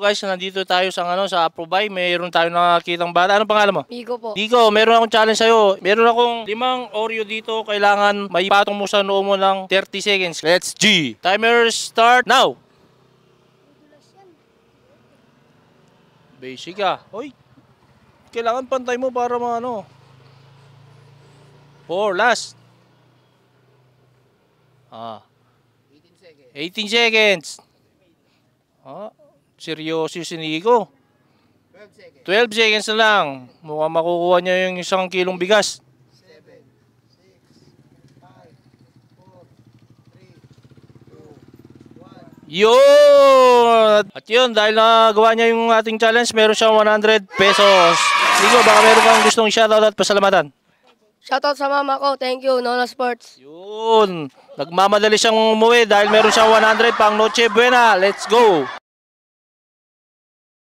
Guys, nandito tayo sa sa Aprovay. Mayroon tayo nakakitang bata. Anong pangalan mo? Bigo po. Digo, meron akong challenge sa'yo. Meron akong 5 Oreo dito. Kailangan may patong mo sa noo mo ng 30 seconds. Let's G! Timer start now! Basic ah. Hoy! Kailangan pantay mo para 4, last. 18 seconds. Seryoso si Nico. 12 seconds na lang. Mukhang makukuha niya yung 1 kilong bigas. 7, 6, 5, 4, 3, 2, 1. Yun! At yun, dahil nagawa niya yung ating challenge, meron siyang 100 pesos. Nico, baka meron kang gustong shoutout at pasalamatan. Shoutout sa mama ko. Thank you, Nono Sports. Yun! Nagmamadali siyang umuwi dahil meron siyang 100 pang Noche Buena. Let's go!